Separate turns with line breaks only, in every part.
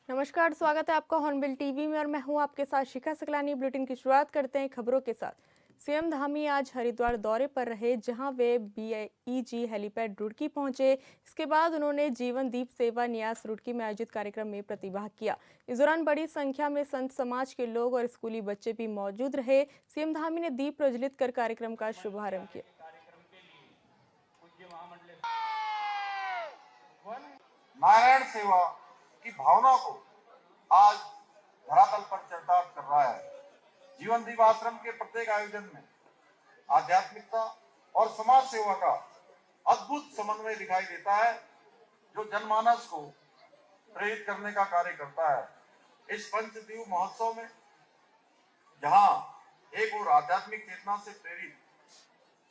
नमस्कार, स्वागत है आपका हॉर्नबिल टीवी में और मैं हूं आपके साथ शिखा सकलानी। बुलेटिन की शुरुआत करते हैं खबरों के साथ। सीएम धामी आज हरिद्वार दौरे पर रहे, जहां वे बीईजी हेलीपैड रुड़की पहुंचे। इसके बाद उन्होंने जीवन दीप सेवा न्यास रुड़की में आयोजित कार्यक्रम में प्रतिभाग किया। इस दौरान बड़ी संख्या में संत समाज के लोग और स्कूली बच्चे भी मौजूद रहे। सीएम धामी ने दीप प्रज्वलित कर कार्यक्रम का शुभारंभ किया।
नारायण सेवा की भावना को आज धरातल पर चरितार्थ कर रहा है। जीवन दीप आश्रम के प्रत्येक आयोजन में आध्यात्मिकता और समाज सेवा का अद्भुत समन्वय दिखाई देता है, जो जनमानस को प्रेरित करने का कार्य करता है। इस पंचदीप महोत्सव में जहां एक और आध्यात्मिक चेतना से प्रेरित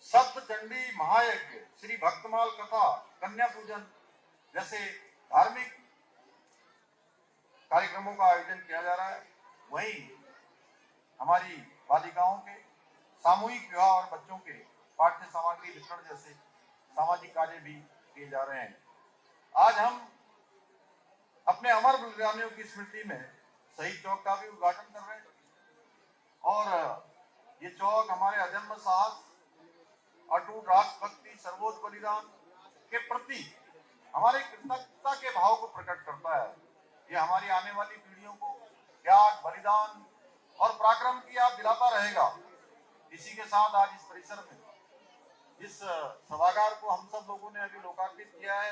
सप्तचंडी महायज्ञ, श्री भक्तमाल कथा, कन्या पूजन जैसे धार्मिक कार्यक्रमों का आयोजन किया जा रहा है, वहीं हमारी बालिकाओं के सामूहिक विवाह और बच्चों के पाठ्य सामग्री वितरण जैसे सामाजिक कार्य भी किए जा रहे हैं। आज हम अपने अमर बलिदानियों की स्मृति में शहीद चौक का भी उद्घाटन कर रहे हैं और ये चौक हमारे अदम्य साहस, अटूट राष्ट्रभक्ति, सर्वोच्च बलिदान के प्रति हमारे कृतज्ञता के भाव को प्रकट करता है। ये हमारी आने वाली पीढ़ियों को त्याग, बलिदान और पराक्रम की याद दिलाता रहेगा। इसी के साथ आज इस परिसर में इस सभागार को हम सब लोगों ने अभी लोकार्पित किया है।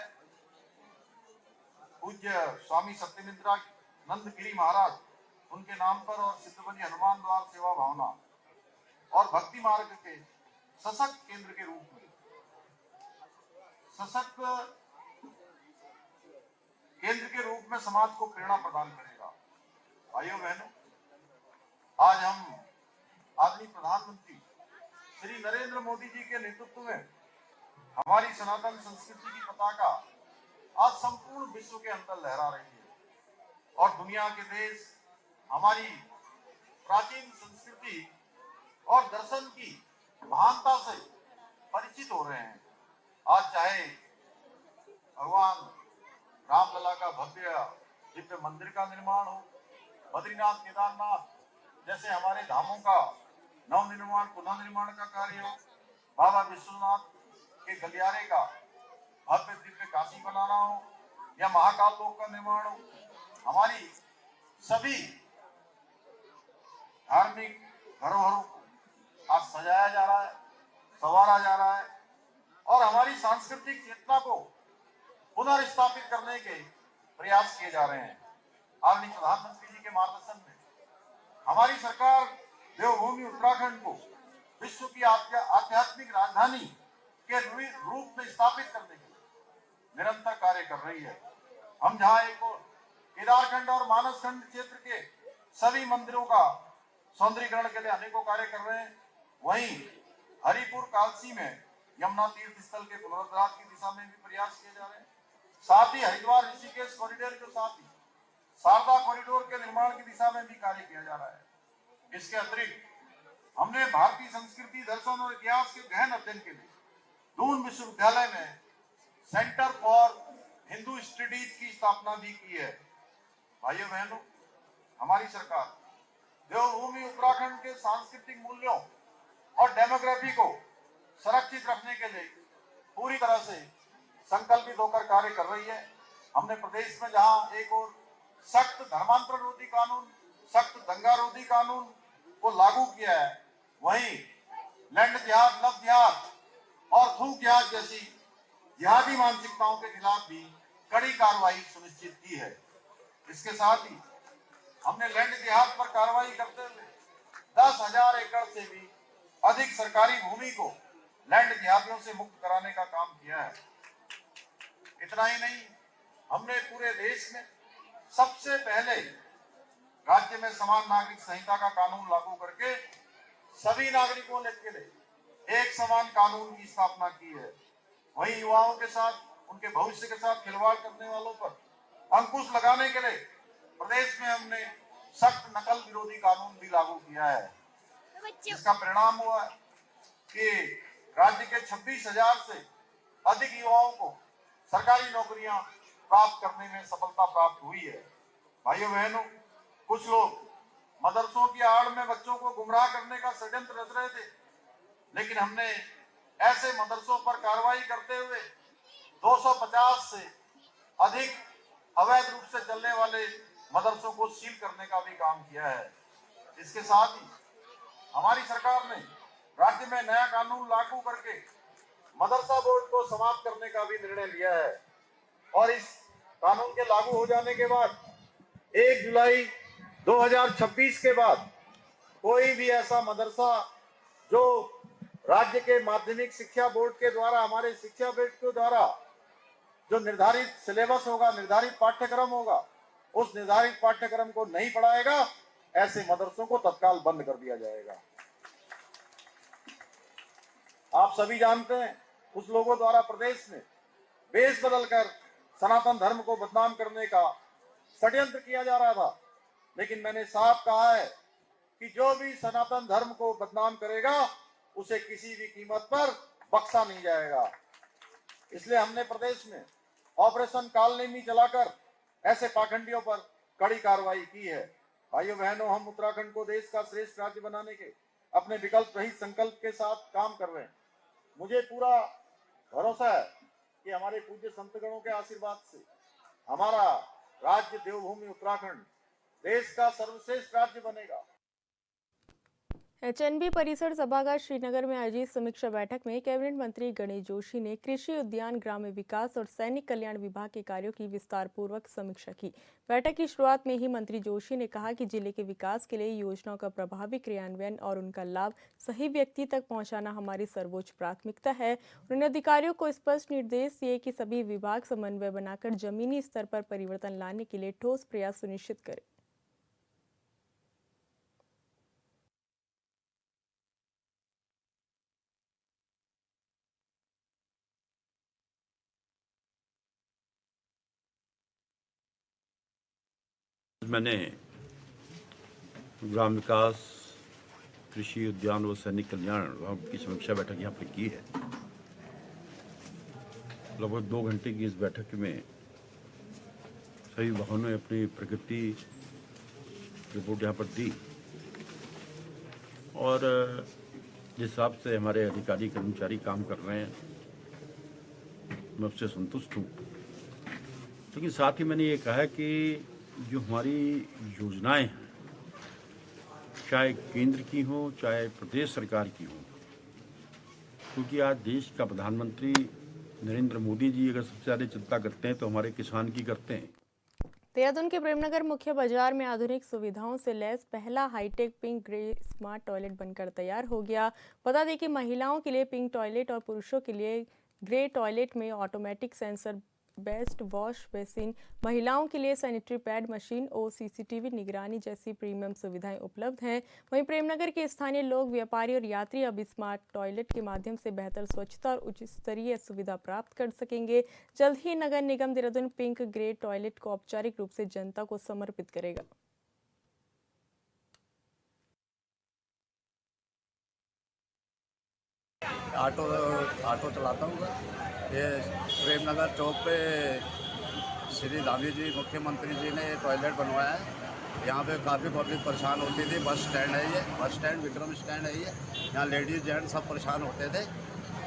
पूज्य स्वामी सत्यमिंद्रानंद गिरी महाराज उनके नाम पर और सिद्धबली हनुमान द्वार सेवा भावना और भक्ति मार्ग के सशक्त केंद्र के रूप में, सशक्त केंद्र के रूप में समाज को प्रेरणा प्रदान करेगा। भाइयों बहनों, आज हम आदरणीय प्रधानमंत्री श्री नरेंद्र मोदी जी के नेतृत्व में हमारी सनातन संस्कृति की पताका आज संपूर्ण विश्व के अंदर लहरा रही है और दुनिया के देश हमारी प्राचीन संस्कृति और दर्शन की महानता से परिचित हो रहे हैं। आज चाहे भगवान रामलला का भव्य दिव्य मंदिर का निर्माण हो, बद्रीनाथ, केदारनाथ जैसे हमारे धामों का नवनिर्माण, पुनः निर्माण का कार्य हो, बाबा विश्वनाथ के गलियारे का भव्य दिव्य काशी बनाना हो या महाकाल लोक का निर्माण हो, हमारी सभी धार्मिक धरोहरों को आज सजाया जा रहा है, संवारा जा रहा है और हमारी सांस्कृतिक चेतना को पुनर्स्थापित करने के प्रयास किए जा रहे हैं। आदरणीय प्रधानमंत्री जी के मार्गदर्शन में हमारी सरकार देवभूमि उत्तराखंड को विश्व की आध्यात्मिक राजधानी के रूप में स्थापित करने के लिए निरंतर कार्य कर रही है। हम जहां एक और केदारखंड और मानसखंड क्षेत्र के सभी मंदिरों का सौंदर्यीकरण के लिए अनेकों कार्य कर रहे हैं, वहीं हरिपुर कालसी में यमुना तीर्थ स्थल के पुनरुद्धार की दिशा में भी प्रयास किए जा रहे हैं। साथ ही हरिद्वार ऋषिकेश कॉरिडोर के साथ ही शारदा कॉरिडोर के निर्माण की दिशा में भी कार्य किया जा रहा है। इसके अतिरिक्त हमने भारतीय संस्कृति, दर्शन और इतिहास के गहन अध्ययन के लिए दून विश्वविद्यालय में सेंटर फॉर हिंदू स्टडीज की स्थापना भी की है। भाइयों बहनों, हमारी सरकार देवभूमि उत्तराखंड के सांस्कृतिक मूल्यों और डेमोग्राफी को संरक्षित रखने के लिए पूरी तरह से संकल्पित होकर कार्य कर रही है। हमने प्रदेश में जहां एक और सख्त धर्मांतरण रोधी कानून, सख्त दंगा रोधी कानून को लागू किया है, वहीं लैंड जिहाद, लव जिहाद और थूक जिहाद जैसी जिहादी मानसिकताओं के खिलाफ भी कड़ी कार्रवाई सुनिश्चित की है। इसके साथ ही हमने लैंड जिहाद पर कार्रवाई करते हुए 10,000 एकड़ से भी अधिक सरकारी भूमि को लैंड जिहादियों से मुक्त कराने का काम किया है। इतना ही नहीं, हमने पूरे देश में सबसे पहले राज्य में समान नागरिक संहिता का कानून लागू करके सभी नागरिकों के लिए एक समान कानून की स्थापना की है। वहीं युवाओं के साथ, उनके भविष्य के साथ खिलवाड़ करने वालों पर अंकुश लगाने के लिए प्रदेश में हमने सख्त नकल विरोधी कानून भी लागू किया है। इसका परिणाम हुआ कि राज्य के 26,000 से अधिक युवाओं को सरकारी नौकरियां प्राप्त करने में सफलता प्राप्त हुई है। भाइयों बहनों, कुछ लोग मदरसों की आड़ में बच्चों को गुमराह करने का षड्यंत्र रच रहे थे, लेकिन हमने ऐसे मदरसों पर कार्रवाई करते हुए 250 से अधिक अवैध रूप से चलने वाले मदरसों को सील करने का भी काम किया है। इसके साथ ही हमारी सरकार ने राज्य में नया कानून लागू करके मदरसा बोर्ड को समाप्त करने का भी निर्णय लिया है और इस कानून के लागू हो जाने के बाद 1 जुलाई 2026 के बाद कोई भी ऐसा मदरसा जो राज्य के माध्यमिक शिक्षा बोर्ड के द्वारा, हमारे शिक्षा बोर्ड के द्वारा जो निर्धारित सिलेबस होगा, निर्धारित पाठ्यक्रम होगा, उस निर्धारित पाठ्यक्रम को नहीं पढ़ाएगा, ऐसे मदरसों को तत्काल बंद कर दिया जाएगा। आप सभी जानते हैं कुछ लोगों द्वारा प्रदेश में वेश बदलकर सनातन धर्म को बदनाम करने का षड्यंत्र किया जा रहा था, लेकिन मैंने साफ कहा है कि जो भी सनातन धर्म को बदनाम करेगा उसे किसी भी कीमत पर बख्शा नहीं जाएगा। इसलिए हमने प्रदेश में ऑपरेशन कालनेमी चलाकर ऐसे पाखंडियों पर कड़ी कार्रवाई की है। भाइयों बहनों, हम उत्तराखंड को देश का श्रेष्ठ राज्य बनाने के अपने विकल्प रहित संकल्प के साथ काम कर रहे हैं। मुझे पूरा भरोसा है कि हमारे पूज्य संतगणों के आशीर्वाद से हमारा राज्य देवभूमि उत्तराखंड देश का सर्वश्रेष्ठ राज्य बनेगा।
एचएनबी परिसर सभागार श्रीनगर में आयोजित समीक्षा बैठक में कैबिनेट मंत्री गणेश जोशी ने कृषि, उद्यान, ग्राम्य विकास और सैनिक कल्याण विभाग के कार्यों की विस्तार पूर्वक समीक्षा की। बैठक की शुरुआत में ही मंत्री जोशी ने कहा कि जिले के विकास के लिए योजनाओं का प्रभावी क्रियान्वयन और उनका लाभ सही व्यक्ति तक पहुंचाना हमारी सर्वोच्च प्राथमिकता है। उन्होंने अधिकारियों को स्पष्ट निर्देश दिए कि सभी विभाग समन्वय बनाकर जमीनी स्तर पर परिवर्तन लाने के लिए ठोस प्रयास सुनिश्चित करें।
मैंने ग्राम विकास, कृषि, उद्यान व सैनिक कल्याण विभाग की समीक्षा बैठक यहाँ पर की है। लगभग 2 घंटे की इस बैठक में सभी विभागों ने अपनी प्रगति रिपोर्ट यहाँ पर दी और जिस हिसाब से हमारे अधिकारी कर्मचारी काम कर रहे हैं मैं उससे संतुष्ट हूँ। लेकिन साथ ही मैंने ये कहा कि जो हमारी योजनाएं हैं, चाहे केंद्र की हो चाहे प्रदेश सरकार की हो, क्योंकि आज देश का प्रधानमंत्री नरेंद्र मोदी जी अगर सबसे ज़्यादा चिंता करते हैं तो हमारे किसान की करते हैं।
देहरादून के प्रेमनगर मुख्य बाजार में आधुनिक सुविधाओं से लैस पहला hitech pink grey smart toilet बनकर तैयार हो गया। बता दें कि महिलाओं के लिए पिंक टॉयलेट और पुरुषों के लिए ग्रे टॉयलेट में automatic sensor best wash basin, महिलाओं के लिए सैनिटरी पैड मशीन और सीसीटीवी निगरानी जैसी प्रीमियम सुविधाएं उपलब्ध हैं। वहीं प्रेमनगर के स्थानीय लोग, व्यापारी और यात्री अब स्मार्ट टॉयलेट के माध्यम से बेहतर स्वच्छता और उच्च स्तरीय सुविधा प्राप्त कर सकेंगे। जल्द ही नगर निगम देहरादून पिंक ग्रे टॉयलेट को औपचारिक रूप से जनता को समर्पित करेगा।
ऑटो चलाता हूँ। ये प्रेमनगर चौक पे श्री धामी जी मुख्यमंत्री जी ने टॉयलेट बनवाया है। यहाँ पे काफ़ी पब्लिक परेशान होती थी। बस स्टैंड है ये, बस स्टैंड विक्रम स्टैंड है ये। यहाँ लेडीज़ जेंट्स सब परेशान होते थे,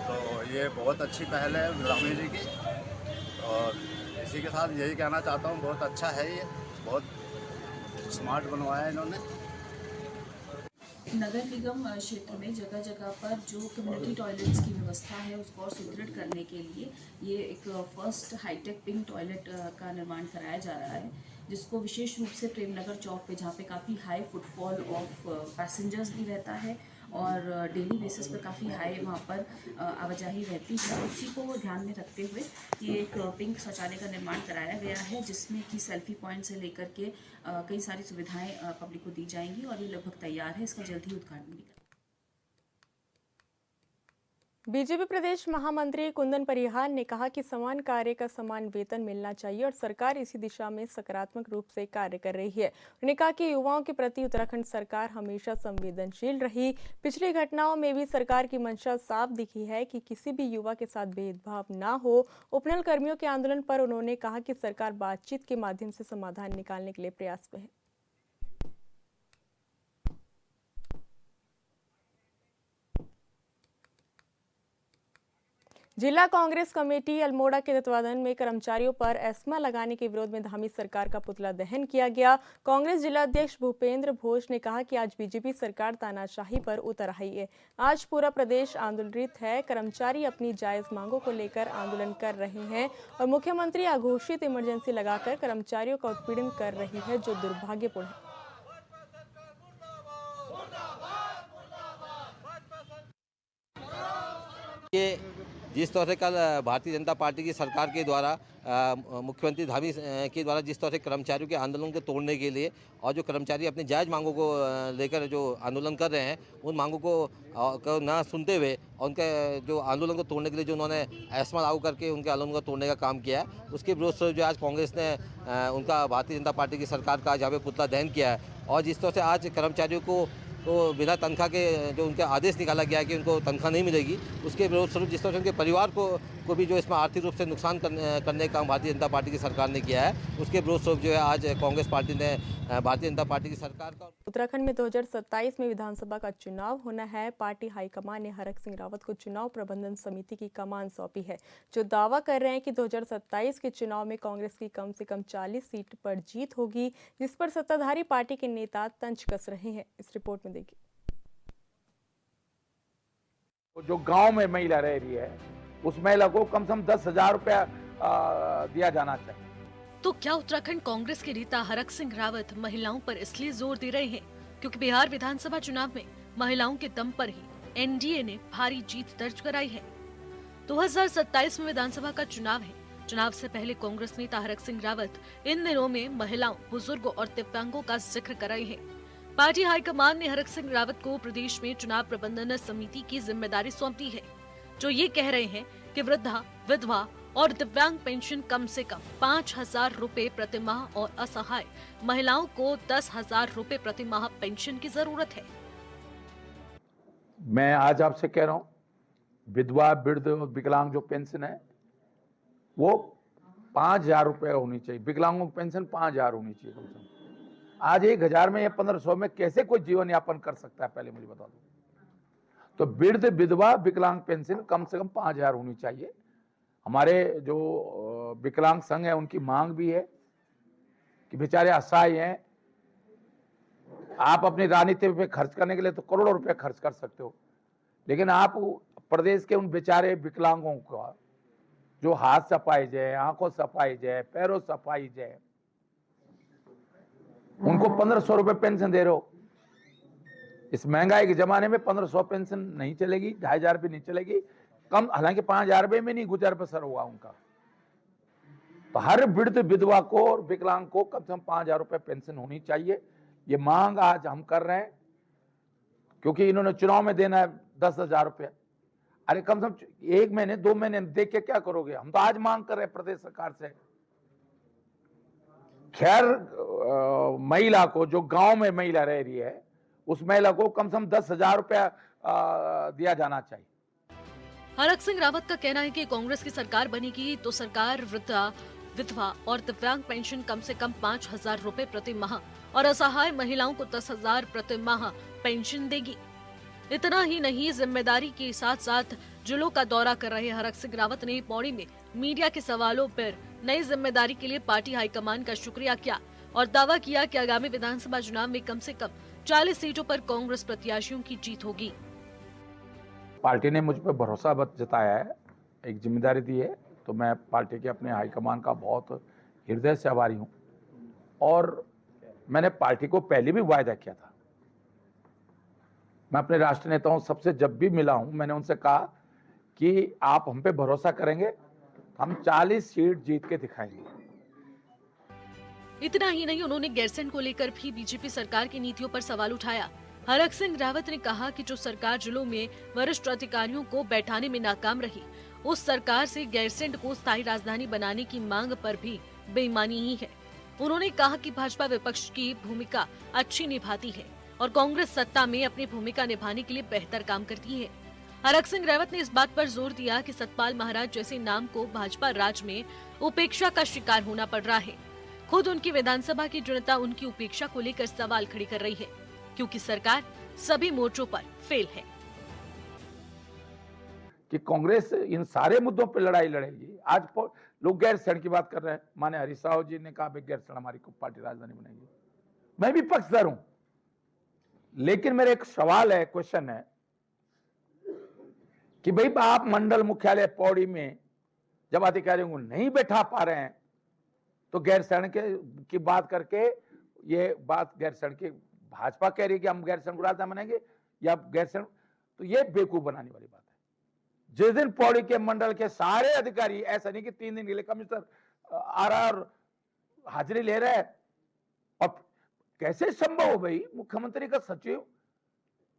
तो ये बहुत अच्छी पहल है धामी जी की। और इसी के साथ यही कहना चाहता हूँ, बहुत अच्छा है ये, बहुत स्मार्ट बनवाया है इन्होंने।
नगर निगम क्षेत्र में जगह जगह पर जो कम्युनिटी टॉयलेट्स की व्यवस्था है उसको और सुदृढ़ करने के लिए ये एक फर्स्ट हाईटेक पिंक टॉयलेट का निर्माण कराया जा रहा है, जिसको विशेष रूप से प्रेमनगर चौक पे, जहाँ पे काफ़ी हाई फुटफॉल ऑफ पैसेंजर्स भी रहता है और डेली बेसिस पर काफ़ी हाई वहाँ पर आवाजाही रहती है, उसी को ध्यान में रखते हुए ये एक पिंक शौचालय का निर्माण कराया गया है, जिसमें कि सेल्फी पॉइंट से लेकर के कई सारी सुविधाएं पब्लिक को दी जाएंगी और ये लगभग तैयार है। इसका जल्द ही उद्घाटन भी
बीजेपी प्रदेश महामंत्री कुंदन परिहार ने कहा कि समान कार्य का समान वेतन मिलना चाहिए और सरकार इसी दिशा में सकारात्मक रूप से कार्य कर रही है। उन्होंने कहा कि युवाओं के प्रति उत्तराखंड सरकार हमेशा संवेदनशील रही। पिछली घटनाओं में भी सरकार की मंशा साफ दिखी है कि किसी भी युवा के साथ भेदभाव ना हो। उपनल कर्मियों के आंदोलन पर उन्होंने कहा कि सरकार बातचीत के माध्यम से समाधान निकालने के लिए प्रयास में है। जिला कांग्रेस कमेटी अल्मोड़ा के तत्वाधान में कर्मचारियों पर एस्मा लगाने के विरोध में धामी सरकार का पुतला दहन किया गया। कांग्रेस जिला अध्यक्ष भूपेंद्र भोज ने कहा कि आज बीजेपी सरकार तानाशाही पर उतर आई है। आज पूरा प्रदेश आंदोलित है। कर्मचारी अपनी जायज मांगों को लेकर आंदोलन कर रहे हैं और मुख्यमंत्री अघोषित इमरजेंसी लगाकर कर्मचारियों का उत्पीड़न कर रही है, जो दुर्भाग्यपूर्ण है।
ये जिस तरह से कल भारतीय जनता पार्टी की सरकार के द्वारा मुख्यमंत्री धामी के द्वारा जिस तरह से कर्मचारियों के आंदोलन को तोड़ने के लिए और जो कर्मचारी अपनी जायज़ मांगों को लेकर जो आंदोलन कर रहे हैं, उन मांगों को ना सुनते हुए और उनके जो आंदोलन को तोड़ने के लिए जो उन्होंने एस्मा लागू करके उनके आंदोलन को तोड़ने का काम किया है, उसके विरोध स्वरूप जो आज कांग्रेस ने उनका भारतीय जनता पार्टी की सरकार का जहाँ पे पुतला दहन किया है। और जिस तरह से आज कर्मचारियों को तो बिना तनख्वाह के जो उनका आदेश निकाला गया है कि उनको तनख्वाह नहीं मिलेगी, उसके विरोध स्वरूप जिस तरह से उनके परिवार को भी जो इसमें आर्थिक रूप से नुकसान करने का काम भारतीय जनता पार्टी की सरकार ने किया है, उसके विरोध स्वरूप जो है आज कांग्रेस पार्टी ने भारतीय जनता पार्टी की सरकार का।
उत्तराखंड में 2027 में विधानसभा का चुनाव होना है। पार्टी हाईकमान ने हरक सिंह रावत को चुनाव प्रबंधन समिति की कमान सौंपी है, जो दावा कर रहे हैं कि 2027 के चुनाव में कांग्रेस की कम से कम 40 सीट पर जीत होगी, जिस पर सत्ताधारी पार्टी के नेता तंज कस रहे हैं। इस रिपोर्ट में देखिए।
जो गांव में महिला रह रही है, उस महिला को कम से कम 10,000 रुपया दिया जाना चाहिए।
तो क्या उत्तराखंड कांग्रेस के नेता हरक सिंह रावत महिलाओं पर इसलिए जोर दे रहे हैं क्योंकि बिहार विधानसभा चुनाव में महिलाओं के दम पर ही एनडीए ने भारी जीत दर्ज कराई है। 2027 में विधानसभा का चुनाव है। चुनाव से पहले कांग्रेस नेता हरक सिंह रावत इन दिनों में महिलाओं, बुजुर्गों और दिव्यांगों का जिक्र कर रहे हैं। पार्टी हाईकमान ने हरक सिंह रावत को प्रदेश में चुनाव प्रबंधन समिति की जिम्मेदारी सौंपी है, जो ये कह रहे हैं कि वृद्धा, विधवा और दिव्यांग पेंशन कम से कम 5,000 रुपए प्रति माह और असहाय महिलाओं को 10,000 रुपए प्रति माह पेंशन की जरूरत है।
मैं आज आपसे कह रहा हूं, विधवा, वृद्ध और विकलांग जो पेंशन है वो 5,000 रुपए होनी चाहिए। विकलांगों की पेंशन 5,000 होनी चाहिए कम से कम। आज 1,000 में या 1,500 में कैसे कोई जीवन यापन कर सकता है, पहले मुझे बता दो। तो वृद्ध, विधवा, विकलांग पेंशन कम से कम 5,000 होनी चाहिए। हमारे जो विकलांग संघ है उनकी मांग भी है कि बेचारे असहाय हैं। आप अपनी राजनीति पे खर्च करने के लिए तो करोड़ों रुपए खर्च कर सकते हो, लेकिन आप प्रदेश के उन बेचारे विकलांगों का जो हाथ सफाई जाए, आंखों सफाई जाए, पैरों सफाई जाए, उनको 1,500 रुपए पेंशन दे रहे हो। इस महंगाई के जमाने में 1,500 पेंशन नहीं चलेगी, 2,500 भी नहीं चलेगी। कम, हालांकि 5,000 रुपए में नहीं गुजर बसर होगा उनका। तो हर वृद्ध, विधवा को और विकलांग को कम से कम 5,000 रुपए पेंशन होनी चाहिए। ये मांग आज हम कर रहे हैं, क्योंकि इन्होंने चुनाव में देना है 10,000 रुपये। अरे कम से कम 1 महीने 2 महीने देख के क्या करोगे? हम तो आज मांग कर रहे हैं प्रदेश सरकार से। खैर, महिला को, जो गांव में महिला रह रही है, उस महिला को कम से कम 10,000 रुपया दिया जाना चाहिए।
हरक सिंह रावत का कहना है कि कांग्रेस की सरकार बनेगी तो सरकार वृद्धा, विधवा और दिव्यांग पेंशन कम से कम 5,000 रुपए प्रति माह और असहाय महिलाओं को 10,000 प्रति माह पेंशन देगी। इतना ही नहीं, जिम्मेदारी के साथ साथ जिलों का दौरा कर रहे हरक सिंह रावत ने पौड़ी में मीडिया के सवालों पर नई जिम्मेदारी के लिए पार्टी हाईकमान का शुक्रिया किया और दावा किया कि आगामी विधानसभा चुनाव में कम से कम 40 सीटों पर कांग्रेस प्रत्याशियों की जीत होगी।
पार्टी ने मुझ पर भरोसा जताया है, एक जिम्मेदारी दी है, तो मैं पार्टी के अपने हाईकमान का बहुत हृदय से आभारी हूँ। और मैंने पार्टी को पहले भी वायदा किया था। मैं अपने राष्ट्रीय नेताओं सबसे जब भी मिला हूं, मैंने उनसे कहा कि आप हम पे भरोसा करेंगे, हम 40 सीट जीत के दिखाएंगे।
इतना ही नहीं, उन्होंने गैरसैंण को लेकर भी बीजेपी सरकार की नीतियों पर सवाल उठाया। हरक सिंह रावत ने कहा कि जो सरकार जिलों में वरिष्ठ अधिकारियों को बैठाने में नाकाम रही, उस सरकार से गैरसैंण को स्थायी राजधानी बनाने की मांग पर भी बेईमानी ही है। उन्होंने कहा कि भाजपा विपक्ष की भूमिका अच्छी निभाती है और कांग्रेस सत्ता में अपनी भूमिका निभाने के लिए बेहतर काम करती है। हरक सिंह रावत ने इस बात पर जोर दिया कि सतपाल महाराज जैसे नाम को भाजपा राज में उपेक्षा का शिकार होना पड़ रहा है। खुद उनकी विधानसभा की जनता उनकी उपेक्षा को लेकर सवाल खड़ी कर रही है, क्योंकि सरकार सभी मोर्चों पर फेल है।
कि कांग्रेस इन सारे मुद्दों पर लड़ाई लड़ेगी। आज लोग गैरसैंण की बात कर रहे हैं। माने हरीश रावत जी ने कहा गैरसैंण हमारी पार्टी राजधानी बनाएगी। मैं भी पक्षधर हूं, लेकिन मेरा एक सवाल है, क्वेश्चन है कि भाई आप मंडल मुख्यालय पौड़ी में जब अधिकारियों को नहीं बैठा पा रहे हैं तो गैरसैंण की बात करके ये बात गैरसैंण की भाजपा कह रही है कि हम गैरसैंण को राजधानी बनाएंगे या गैरसैंण, तो ये बेवकूफ बनाने वाली बात है। जिस दिन पौड़ी के मंडल के सारे अधिकारी, ऐसा नहीं कि 3 दिन के लिए कमिश्नर आ रहा और हाजिरी ले रहा है, और कैसे संभव हो भाई? मुख्यमंत्री का सचिव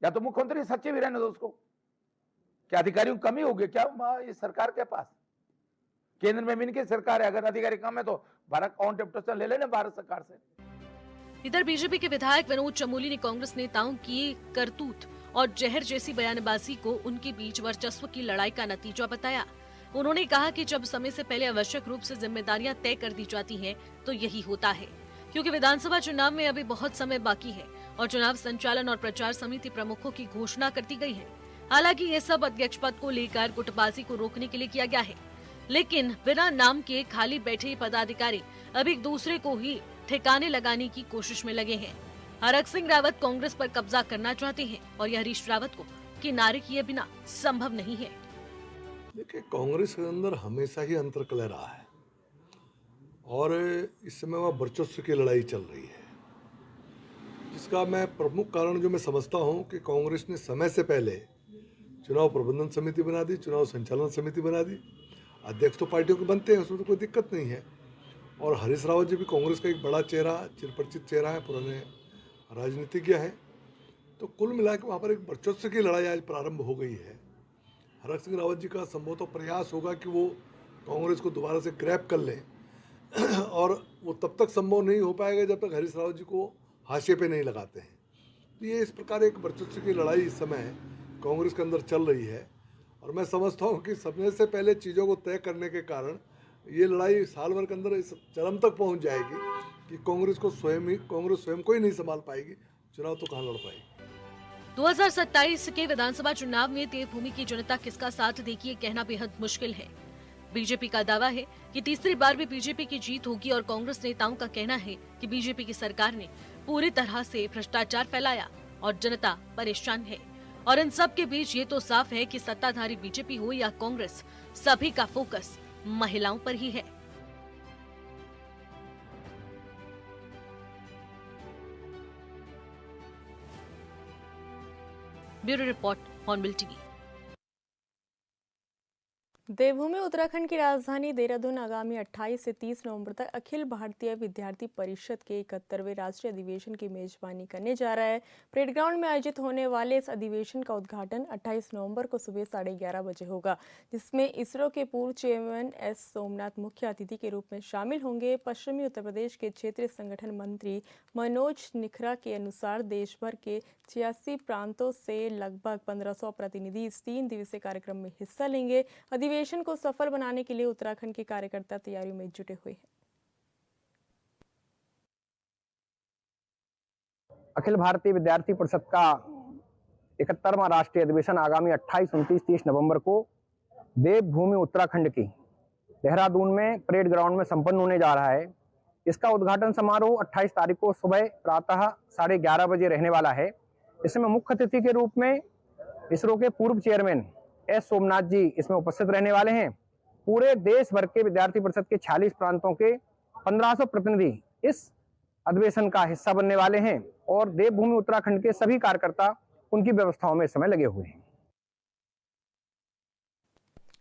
या तो मुख्यमंत्री सचिव ही रहने दो उसको। क्या अधिकारियों की कमी होगी क्या इस सरकार के पास? केंद्र में भी इनकी सरकार है, अगर अधिकारी कम है तो भारत काउंटर ले लेना भारत सरकार से।
इधर बीजेपी के विधायक विनोद चमोली ने कांग्रेस नेताओं की करतूत और जहर जैसी बयानबाजी को उनके बीच वर्चस्व की लड़ाई का नतीजा बताया। उन्होंने कहा कि जब समय से पहले आवश्यक रूप से जिम्मेदारियां तय कर दी जाती हैं, तो यही होता है, क्योंकि विधानसभा चुनाव में अभी बहुत समय बाकी है और चुनाव संचालन और प्रचार समिति प्रमुखों की घोषणा कर दी गई है। हालांकि ये सब अध्यक्ष पद को लेकर गुटबाजी को रोकने के लिए किया गया है, लेकिन बिना नाम के खाली बैठे पदाधिकारी अब एक दूसरे को ही ठिकाने लगाने की कोशिश में लगे हैं। हरक सिंह रावत कांग्रेस पर कब्जा करना चाहते हैं और यह हरीश रावत को किनारे किए बिना संभव नहीं है।
देखिए, कांग्रेस के अंदर हमेशा ही अंतर्कलह रहा है और इस समय वह वर्चस्व की लड़ाई चल रही है, जिसका मैं प्रमुख कारण जो मैं समझता हूं कि कांग्रेस ने समय से पहले चुनाव प्रबंधन समिति बना दी, चुनाव संचालन समिति बना दी। अध्यक्ष तो पार्टियों के बनते हैं, उसमें तो कोई दिक्कत नहीं है। और हरीश रावत जी भी कांग्रेस का एक बड़ा चेहरा, चिरपरिचित चेहरा है, पुराने राजनीतिज्ञ हैं। तो कुल मिला के वहाँ पर एक वर्चस्व की लड़ाई आज प्रारंभ हो गई है। हरक सिंह रावत जी का संभवतः प्रयास होगा कि वो कांग्रेस को दोबारा से ग्रैब कर लें और वो तब तक संभव नहीं हो पाएगा जब तक हरीश रावत जी को हाशिए पे नहीं लगाते हैं। तो ये इस प्रकार एक वर्चस्व की लड़ाई इस समय कांग्रेस के अंदर चल रही है और मैं समझता हूँ कि समय से पहले चीज़ों को तय करने के कारण ये लड़ाई साल भर के अंदर इस चरम तक पहुँच जाएगी कि कांग्रेस स्वयं को ही नहीं संभाल पाएगी, चुनाव तो कहाँ लड़ पाएगी।
2027 के विधानसभा चुनाव में देवभूमि की जनता किसका साथ देगी, ये कहना बेहद मुश्किल है। बीजेपी का दावा है कि तीसरी बार भी बीजेपी की जीत होगी और कांग्रेस नेताओं का कहना है कि बीजेपी की सरकार ने पूरी तरह से भ्रष्टाचार फैलाया और जनता परेशान है। और इन सब के बीच ये तो साफ है कि सत्ताधारी बीजेपी हो या कांग्रेस, सभी का फोकस महिलाओं पर ही है। Bureau report, Hornbill TV.
देवभूमि उत्तराखंड की राजधानी देहरादून आगामी 28 से 30 नवंबर तक अखिल भारतीय विद्यार्थी परिषद के 71वें राष्ट्रीय अधिवेशन की मेजबानी करने जा रहा है। परेड ग्राउंड में आयोजित होने वाले इस अधिवेशन का उद्घाटन 28 नवंबर को सुबह 11:30 बजे होगा, जिसमें इसरो के पूर्व चेयरमैन एस सोमनाथ मुख्य अतिथि के रूप में शामिल होंगे। पश्चिमी उत्तर प्रदेश के क्षेत्रीय संगठन मंत्री मनोज निखरा के अनुसार देश भर के 86 प्रांतों से लगभग 1500 प्रतिनिधि इस 3 दिवसीय कार्यक्रम में हिस्सा लेंगे। अधिवेशन को सफल बनाने के लिए उत्तराखंड के कार्यकर्ता तैयारियों में जुटे हुए हैं।
अखिल भारतीय विद्यार्थी परिषद का 71वां राष्ट्रीय अधिवेशन आगामी 28, 29, 30 नवंबर को देवभूमि उत्तराखंड की देहरादून में परेड ग्राउंड में संपन्न होने जा रहा है। इसका उद्घाटन समारोह 28 तारीख को सुबह प्रातः 11:30 बजे रहने वाला है। इसमें मुख्य अतिथि के रूप में इसरो के पूर्व चेयरमैन एस सोमनाथ जी इसमें उपस्थित रहने वाले हैं। पूरे देश भर के विद्यार्थी परिषद के 46 प्रांतों के 1500 प्रतिनिधि इस अधिवेशन का हिस्सा बनने वाले हैं और देवभूमि उत्तराखंड के सभी कार्यकर्ता उनकी व्यवस्थाओं में इस समय लगे हुए हैं।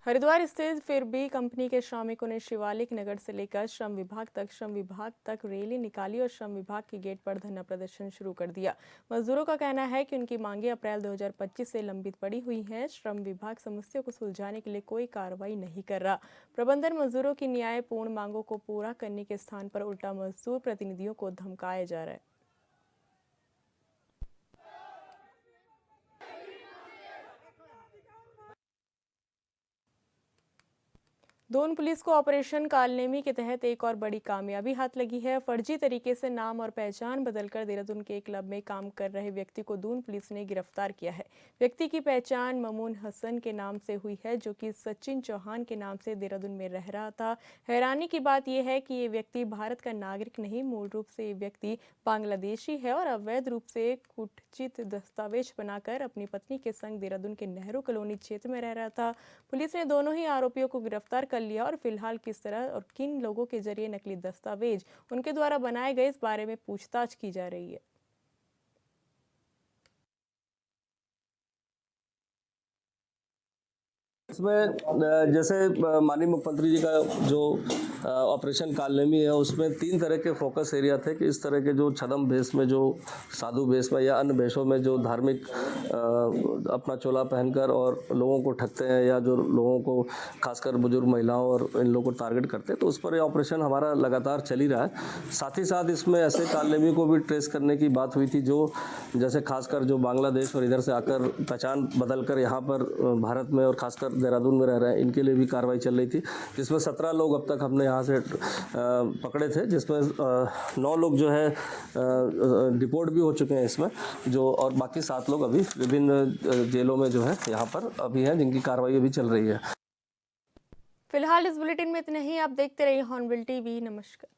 हरिद्वार स्थित फिर भी कंपनी के श्रमिकों ने शिवालिक नगर से लेकर श्रम विभाग तक रैली निकाली और श्रम विभाग के गेट पर धरना प्रदर्शन शुरू कर दिया। मजदूरों का कहना है कि उनकी मांगे अप्रैल 2025 से लंबित पड़ी हुई हैं। श्रम विभाग समस्या को सुलझाने के लिए कोई कार्रवाई नहीं कर रहा। प्रबंधन मजदूरों की न्यायपूर्ण मांगों को पूरा करने के स्थान पर उल्टा मजदूर प्रतिनिधियों को धमकाया जा रहा है। दोन पुलिस को ऑपरेशन कालनेमी के तहत एक और बड़ी कामयाबी हाथ लगी है। फर्जी तरीके से नाम और पहचान बदलकर देहरादून के एक क्लब में काम कर रहे व्यक्ति को दून पुलिस ने गिरफ्तार किया है। व्यक्ति की पहचान ममून हसन के नाम से हुई है, जो कि सचिन चौहान के नाम से देहरादून में रह रहा था। हैरानी की बात यह है कि ये व्यक्ति भारत का नागरिक नहीं, मूल रूप से ये व्यक्ति बांग्लादेशी है और अवैध रूप से कुटचित दस्तावेज बनाकर अपनी पत्नी के संग देहरादून के नेहरू कॉलोनी क्षेत्र में रह रहा था। पुलिस ने दोनों ही आरोपियों को गिरफ्तार कर लिया और फिलहाल किस तरह और किन लोगों के जरिए नकली दस्तावेज उनके द्वारा बनाए गए इस बारे में पूछताछ की जा रही है।
इसमें जैसे माननीय मुख्यमंत्री जी का जो ऑपरेशन कालनेमी है, उसमें 3 तरह के फोकस एरिया थे कि इस तरह के जो छदम भेष में, जो साधु भेष में या अन्य भेषों में जो धार्मिक अपना चोला पहनकर और लोगों को ठगते हैं या जो लोगों को खासकर बुजुर्ग महिलाओं और इन लोगों को टारगेट करते हैं, तो उस पर ये ऑपरेशन हमारा लगातार चल ही रहा है। साथ ही साथ इसमें ऐसे कालनेमी को भी ट्रेस करने की बात हुई थी जो जैसे खासकर जो बांग्लादेश और इधर से आकर पहचान बदल कर यहाँ पर भारत में और खासकर देहरादून में रह रहे हैं, इनके लिए भी कार्रवाई चल रही थी, जिसमें 17 लोग अब तक हमने यहाँ से पकड़े थे, जिसमें 9 लोग जो है डिपोर्ट भी हो चुके हैं इसमें, जो और बाकी 7 लोग अभी विभिन्न जेलों में जो है यहाँ पर अभी हैं, जिनकी कार्रवाई अभी चल रही है।
फिलहाल इस बुलेटिन में इतना ही। आप देखते रहिए हॉर्नबिल टीवी। नमस्कार।